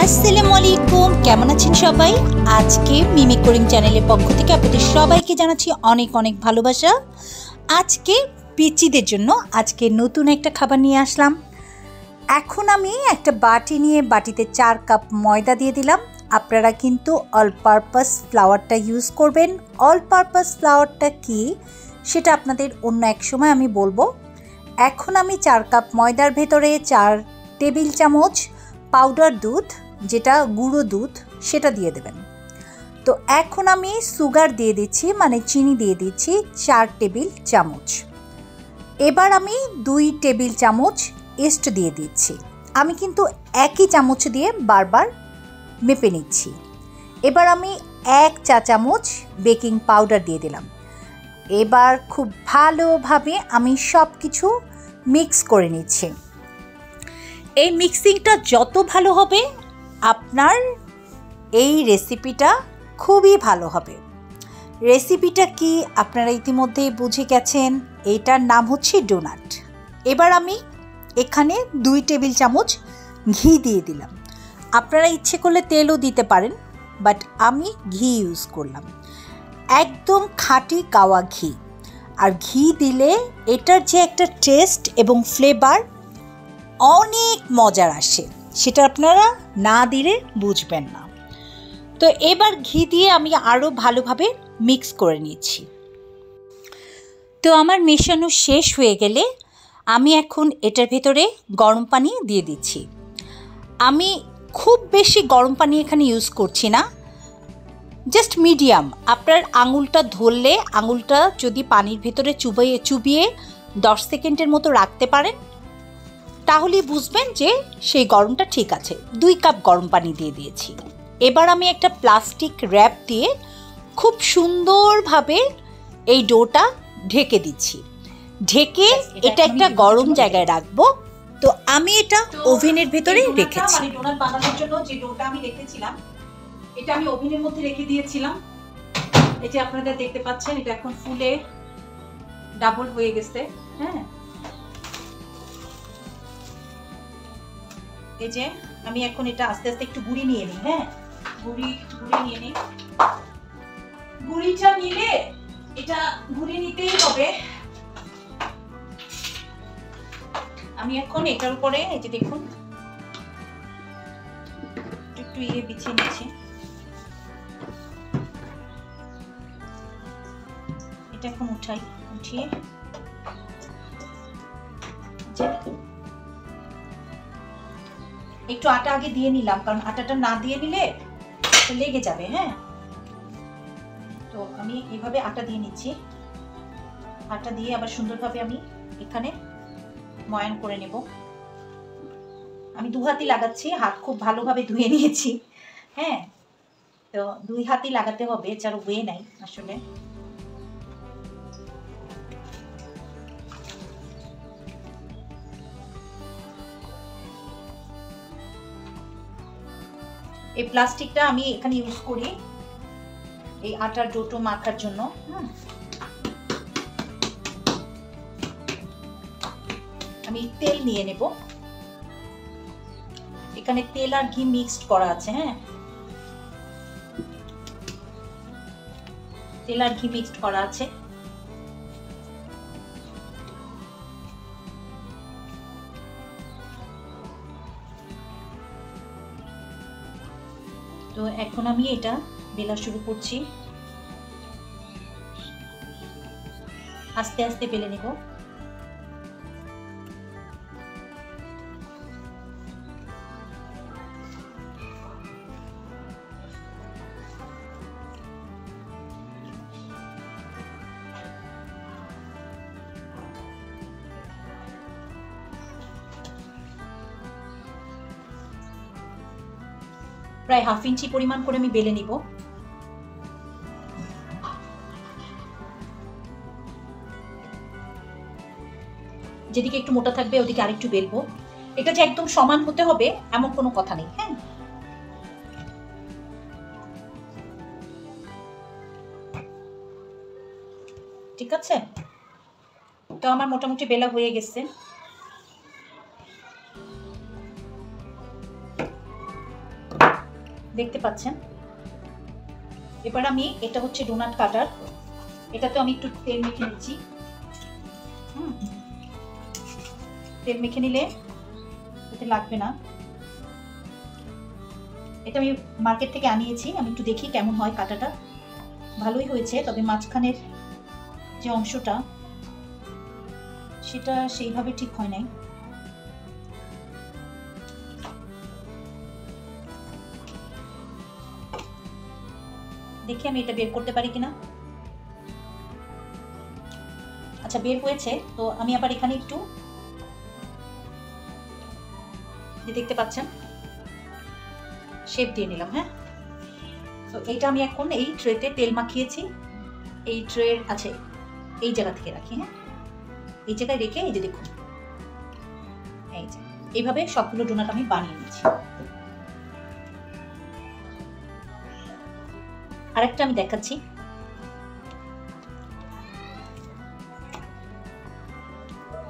আসসালামু আলাইকুম, কেমন আছেন সবাই? আজকে মিমি করিম চ্যানেলের পক্ষ থেকে আপনাদের সবাইকে জানাচ্ছি অনেক অনেক ভালোবাসা। আজকে পিচিদের জন্য আজকে নতুন একটা খাবার নিয়ে আসলাম। এখন আমি একটা বাটি নিয়ে বাটিতে 4 কাপ ময়দা দিয়ে দিলাম। আপনারা কিন্তু অল পারপাস ফ্লাওয়ারটা ইউজ করবেন। অল পারপাস ফ্লাওয়ারটা কি সেটা আপনাদের অন্য এক সময় আমি বলবো। এখন আমি 4 কাপ ময়দার ভেতরে 4 টেবিল চামচ পাউডার দুধ, যেটা গুঁড়ো দুধ, সেটা দিয়ে দেবেন। তো এখন আমি সুগার দিয়ে দিচ্ছি, মানে চিনি দিয়ে দিচ্ছি 4 টেবিল চামচ। এবার আমি 2 টেবিল চামচ ইস্ট দিয়ে দিচ্ছি। আমি কিন্তু একই চামচ দিয়ে বারবার মেপে নিচ্ছি। এবার আমি 1 চা চামচ বেকিং পাউডার দিয়ে দিলাম। এবার খুব ভালোভাবে আমি সব কিছু মিক্স করে নিচ্ছি। এই মিক্সিংটা যত ভালো হবে আপনার এই রেসিপিটা খুবই ভালো হবে। রেসিপিটা কি আপনারা ইতিমধ্যেই বুঝে গেছেন, এইটার নাম হচ্ছে ডোনাট। এবার আমি এখানে 2 টেবিল চামচ ঘি দিয়ে দিলাম। আপনারা ইচ্ছে করলে তেলও দিতে পারেন, বাট আমি ঘি ইউজ করলাম, একদম খাঁটি গাওয়া ঘি। আর ঘি দিলে এটার যে একটা টেস্ট এবং ফ্লেভার অনেক মজার আসে, সেটা আপনারা না দিলে বুঝবেন না। তো এবার ঘি দিয়ে আমি আরও ভালোভাবে মিক্স করে নিচ্ছি। তো আমার মেশানো শেষ হয়ে গেলে আমি এখন এটার ভেতরে গরম পানি দিয়ে দিচ্ছি। আমি খুব বেশি গরম পানি এখানে ইউজ করছি না, জাস্ট মিডিয়াম। আপনার আঙুলটা ধরলে আঙুলটা যদি পানির ভেতরে চুবিয়ে 10 সেকেন্ডের মতো রাখতে পারেন, তাহলেই বুঝবেন যে সেই গরমটা ঠিক আছে। 2 কাপ গরম পানি দিয়ে দিয়েছি। এবার আমি একটা প্লাস্টিক র্যাপ দিয়ে খুব সুন্দরভাবে এই ডোটা ঢেকে দিচ্ছি। ঢেকে এটা একটা গরম জায়গায় রাখবো। তো আমি এটা ওভেনের ভেতরে রেখেছি। ডোনাট বানানোর জন্য যে ডোটা আমি রেখেছিলাম, এটা আমি ওভেনের মধ্যে রেখে দিয়েছিলাম। এই যে আপনারা দেখতে পাচ্ছেন, এটা এখন ফুলে ডাবল হয়ে গেছে। হ্যাঁ, এই যে আমি এখন এটা আস্তে আস্তে একটু গুঁড়ি নিয়ে নিই। হ্যাঁ, গুঁড়ি নিয়ে নিই। গুঁড়িটা নিলে এটা গুঁড়ি নিতেই হবে। আমি এখন এটার উপরে এই যে দেখুন একটু বিছিয়ে নিচ্ছি। এটা এখন উঠিয়ে একটু আটা আগে দিয়ে নিলাম, কারণ আটাটা না দিয়ে নিলে লেগে যাবে। হ্যাঁ, তো আমি এইভাবে আটা দিয়ে নিচ্ছি। আটা দিয়ে আবার সুন্দরভাবে আমি এখানে ময়ান করে নেব। আমি 2 হাতই লাগাচ্ছি, হাত খুব ভালোভাবে ধুয়ে নিয়েছি। হ্যাঁ, তো 2 হাতই লাগাতে হবে, এছাড়া ওয়ে নাই আসলে। এই প্লাস্টিকটা আমি এখানে ইউজ করি এই আটার ডোটো মাখার জন্য। আমি তেল নিয়ে নেব। এখানে তেল আর ঘি মিক্সড করা আছে। হ্যাঁ, তেল আর ঘি মিক্সড করা আছে। তো এখন আমি এটা বেলা শুরু করছি। আস্তে আস্তে বেলে নেব। প্রায় 1/2 ইঞ্চি পরিমাণ করে আমি বেলে নিব। যেদিকে একটু মোটা থাকবে ওদিকে আরেকটু বেলবো। এটা যে একদম সমান হতে হবে এমন কোনো কথা নেই। হ্যাঁ, ঠিক আছে। তো আমার মোটামুটি বেলা হয়ে গেছে। দেখতে পাচ্ছেন। এবার আমি, এটা হচ্ছে ডোনাট কাটার, এটাতে আমি একটু তেল মেখে নিচ্ছি। তেল মেখে নিলে এতে লাগবে না। এটা আমি মার্কেট থেকে আনিয়েছি, আমি একটু দেখি কেমন হয় কাটাটা। ভালোই হয়েছে, তবে মাঝখানের যে অংশটা সেটা সেইভাবে ঠিক হয় নাই। দেখি আমি এটা বের করতে পারি কিনা। আচ্ছা, বের হয়েছে। তো আমি আবার এখানে একটু, যে দেখতে পাচ্ছেন, শেপ দিয়ে নিলাম। হ্যাঁ, তো এইটা আমি এখন এই ট্রেতে তেল মাখিয়েছি, এই ট্রের আছে এই জায়গা থেকে রাখি। হ্যাঁ, এই জায়গায় রেখে এই যে দেখুন, এই যে এইভাবে সবগুলো ডোনাট আমি বানিয়ে নিচ্ছি। আরেকটা আমি দেখাচ্ছি।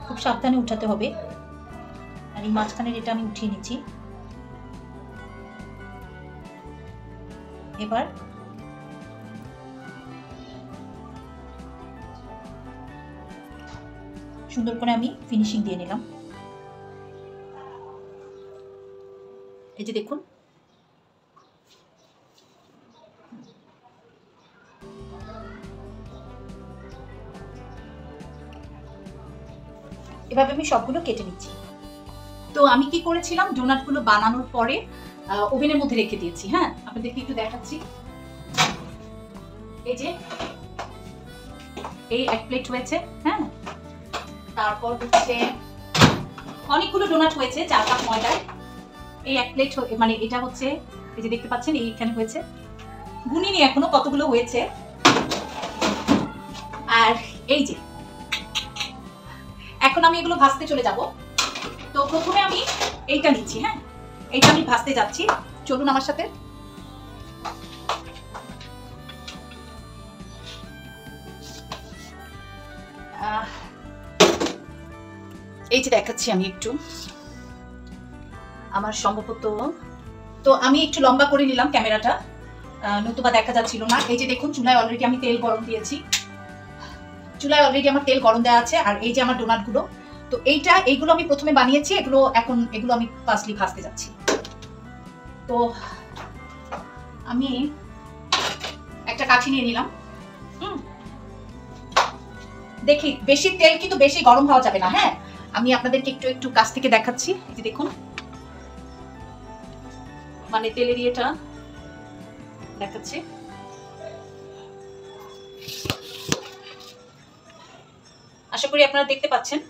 খুব সাবধানে উঠাতে হবে। আর এই মাঝখানের এটা আমি উঠিয়ে নিচ্ছি। এবার সুন্দর করে আমি ফিনিশিং দিয়ে নিলাম। এই যে দেখুন, এভাবে আমি সবগুলো কেটে নিচ্ছি। তো আমি কি করেছিলাম, ডোনাটগুলো বানানোর পরে ওভেনের মধ্যে রেখে দিয়েছি। হ্যাঁ, আপনাদেরকে একটু দেখাচ্ছি। এই যে এই 1 প্লেট হয়েছে। হ্যাঁ, তারপর হচ্ছে অনেকগুলো ডোনাট হয়েছে 4 কাপ ময়দায়। এই 1 প্লেট, মানে এটা হচ্ছে, এই যে দেখতে পাচ্ছেন এইখানে হয়েছে, গুনিনি এখনো কতগুলো হয়েছে। আর এই যে এখন আমি এগুলো ভাজতে চলে যাব। তো প্রথমে আমি এইটা নিচ্ছি। হ্যাঁ, এইটা আমি ভাজতে যাচ্ছি, চলুন আমার সাথে। এই যে দেখাচ্ছি আমি একটু, আমার সম্ভবত, তো আমি একটু লম্বা করে নিলাম ক্যামেরাটা, নতুবা দেখা যাচ্ছিল না। এই যে দেখুন, চুলায় অলরেডি আমি তেল গরম দিয়েছি, চুলায় অলরেডি আমার তেল গরম দেওয়া আছে। আর এই যে আমার ডোনাটগুলো, তো এইগুলো আমি প্রথমে বানিয়েছি, এগুলো আমি ফার্স্টলি ভাজতে যাচ্ছি। তো আমি একটা কাঠি নিয়ে নিলাম। দেখি, বেশি তেল কিন্তু বেশি গরম হওয়া যাবে না। হ্যাঁ, আমি আপনাদেরকে একটু একটু কাছ থেকে দেখাচ্ছি। এই যে দেখুন, মানে তেলের ইয়েটা দেখাচ্ছি। আশা করি আপনারা দেখতে পাচ্ছেন।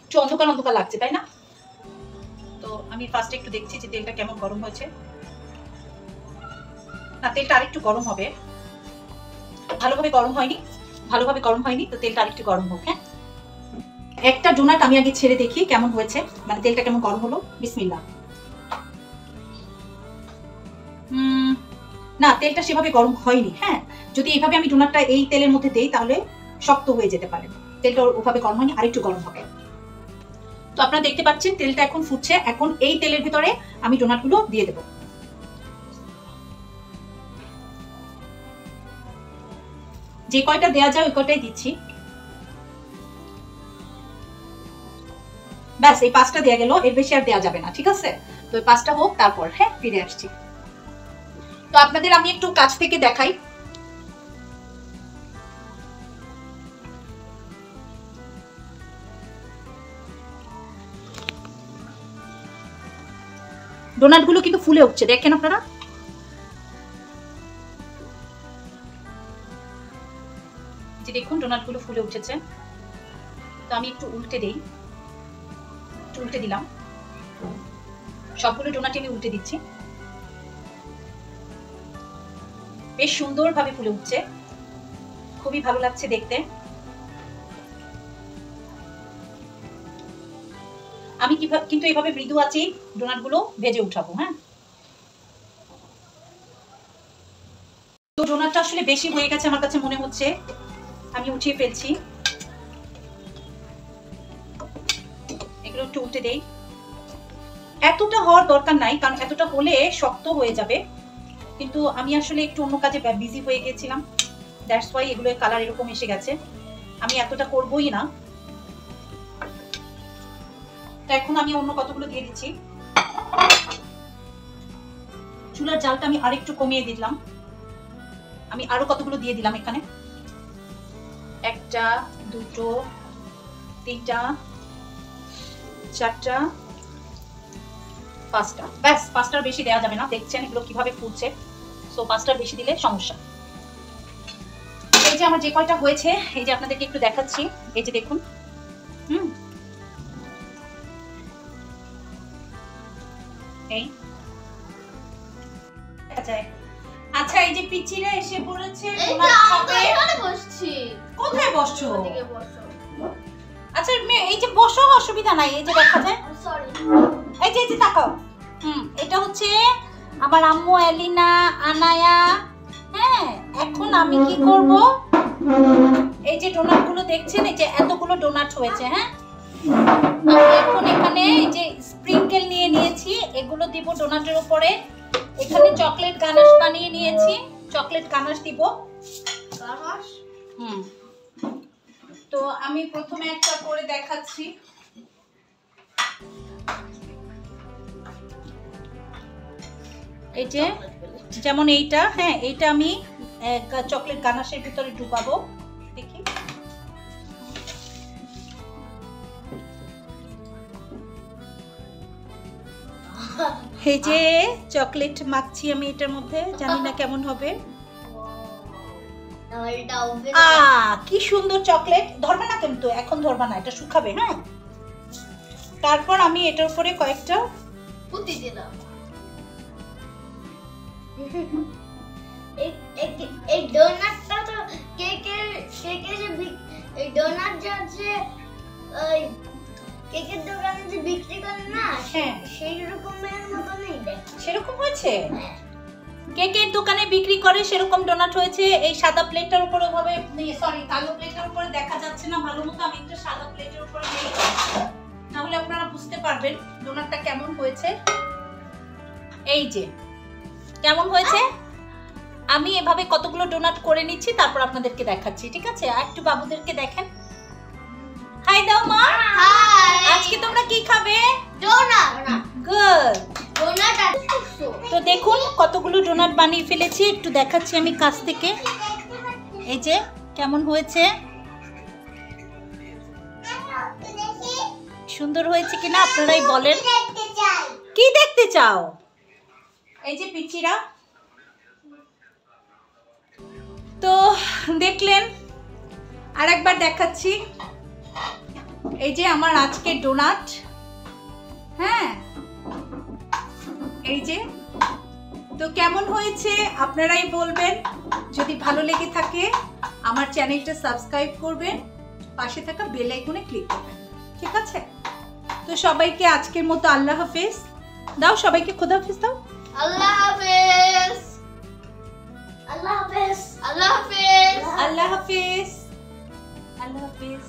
একটু অন্ধকার অন্ধকার লাগছে, তাই না? তো আমি ফার্স্টে একটু দেখছি যে তেলটা কেমন গরম হয়েছে। না, তেলটা আরেকটু গরম হবে, ভালোভাবে গরম হয়নি, তো তেলটা আরেকটু গরম হোক। হ্যাঁ, একটা ডোনাট আমি আগে ছেড়ে দেখি কেমন হয়েছে, মানে তেলটা কেমন গরম হলো। বিসমিল্লাহ। না, তেলটা সেভাবে গরম হয়নি। হ্যাঁ, যদি এইভাবে আমি ডোনাটটা এই তেলের মধ্যে দেই তাহলে শক্ত হয়ে যেতে পারে। তেলটা ওভাবে গরম হয়নি, আরেকটু গরম হবে। তো আপনারা দেখতে পাচ্ছেন তেলটা এখন ফুটছে। এখন এই তেলের ভিতরে আমি ডোনাটগুলো দিয়ে দেব। যে কয়টা দেয়া যায় ওই কয়টাই দিচ্ছি। ব্যাস, এই 5টা দেয়া গেল, এর বেশি আর দেয়া যাবে না। ঠিক আছে, তো এই 5টা হোক, তারপর হ্যাঁ ফিরে আসছি। তো আপনাদের আমি একটু কাছ থেকে দেখাই। ডোনাটগুলো কিন্তু ফুলে উঠছে, দেখেন আপনারা। যে দেখুন, ডোনাটগুলো ফুলে উঠেছে। তো আমি একটু উল্টে দিই, উল্টে দিলাম। সবগুলো ডোনাট আমি উল্টে দিচ্ছি। বেশ সুন্দরভাবে ফুলে উঠছে, খুবই ভালো লাগছে দেখতে। আমি কিন্তু এইভাবে মৃদু আঁচে ডোনাটগুলো ভেজে উঠাবো। হ্যাঁ, তো ডোনাটটা আসলে বেশি হয়ে গেছে আমার কাছে মনে হচ্ছে, আমি উঠিয়ে ফেলছি। এগুলো একটু উল্টে দেই। এতটা হওয়ার দরকার নাই, কারণ এতটা হলে শক্ত হয়ে যাবে। কিন্তু আমি আসলে একটু অন্য কাজে বিজি হয়ে গেছিলাম, দ্যাটস ওয়াই এগুলো কালার এরকম এসে গেছে। আমি এতটা করবই না। তো এখন আমি অন্য কতগুলো দিয়ে দিচ্ছি। চুলার জালটা আমি আরেকটু কমিয়ে দিলাম। আমি আরো কতগুলো দিয়ে দিলাম এখানে, 1টা 2টো 3টা 4টা 5টা, ব্যাস 5টার বেশি দেওয়া যাবে না। দেখছেন এগুলো কিভাবে ফুটছে, সো 5টার বেশি দিলে সমস্যা। এই যে আমার যে কয়টা হয়েছে, এই যে আপনাদেরকে একটু দেখাচ্ছি, এই যে দেখুন। এই আচ্ছা, এই যে পিচিরা এসে পড়েছে। কোথায় বসছো? আচ্ছা এই যে বসো, অসুবিধা নাই। এই যে দেখা যায়, এই যে তাকাও। এটা হচ্ছে আমার আম্মু এলিনা, আনায়া। হ্যাঁ, এখন আমি কি করব, এই যে ডোনাট গুলো দেখছেন, এই যে এতগুলো ডোনাট হয়েছে। হ্যাঁ, আমি এখন এখানে এই যে স্প্রিঙ্কেল নিয়ে নিয়েছি, এগুলো দিব ডোনাটের উপরে। এখানে চকলেট গানাশ বানিয়ে নিয়েছি, চকলেট গানাশ দিব। তো আমি প্রথমে একটা করে দেখাচ্ছি। এই যে যেমন এইটা, হ্যাঁ এইটা আমি চকলেট গানাশের ভিতরে ঢুকাবো। দেখি, এই যে চকলেট মাখছি আমি এটার মধ্যে, জানি না কেমন হবে। কি সুন্দর চকলেট। ধরবে না কিন্তু, এখন ধরবে না, এটা শুকাবে। হ্যাঁ, তারপর আমি এটার উপরে কয়েকটা পুঁতি দিলাম। এই ডোনাটটা তো কেকের এই ডোনাট যে ওই কেকের দোকানে যে বিক্রি করে না, হ্যাঁ সেই রকমের মতনই দেখে। সেরকম হয়েছে, কেকের দোকানে বিক্রি করে সেরকম ডোনাট হয়েছে। এই সাদা প্লেটটার উপরে ওভাবে, সরি কালো প্লেটের উপরে দেখা যাচ্ছে না ভালো মতো, আমি একটা সাদা প্লেটের উপরে নেই, তাহলে আপনারা বুঝতে পারবেন ডোনাটটা কেমন হয়েছে। এই যে কেমন হয়েছে, আমি এভাবে কতগুলো ডোনাট করে নিচ্ছি, তারপর আপনাদেরকে দেখাচ্ছি। ঠিক আছে, আর একটু বাবুদেরকে দেখেন। হাই দাও মা। হাই। আজকে তোমরা কি খাবে? ডোনাট। গুড। ডোনাট আর তো দেখুন কতগুলো ডোনাট বানিয়ে ফেলেছি, একটু দেখাচ্ছি আমি কাছ থেকে। এই যে কেমন হয়েছে, সুন্দর হয়েছে কিনা আপনারাই বলেন। কি দেখতে চাও? এই যে পিচিরা, তো দেখলেন, আর একবার দেখাচ্ছি। এই যে আমার আজকে ডোনাট। হ্যাঁ, এই যে, তো কেমন হয়েছে আপনারাই বলবেন। যদি ভালো লেগে থাকে আমার চ্যানেলটা সাবস্ক্রাইব করবেন, পাশে থাকা বেল আইকনে ক্লিক করবেন। ঠিক আছে, তো সবাইকে আজকের মতো আল্লাহ হাফেজ দাও, সবাইকে খোদা হাফেজ দাও। আল্লাহ হাফেজ। আল্লাহ হাফেজ। আল্লাহ হাফেজ। আল্লাহ হাফেজ। আল্লাহ হাফেজ।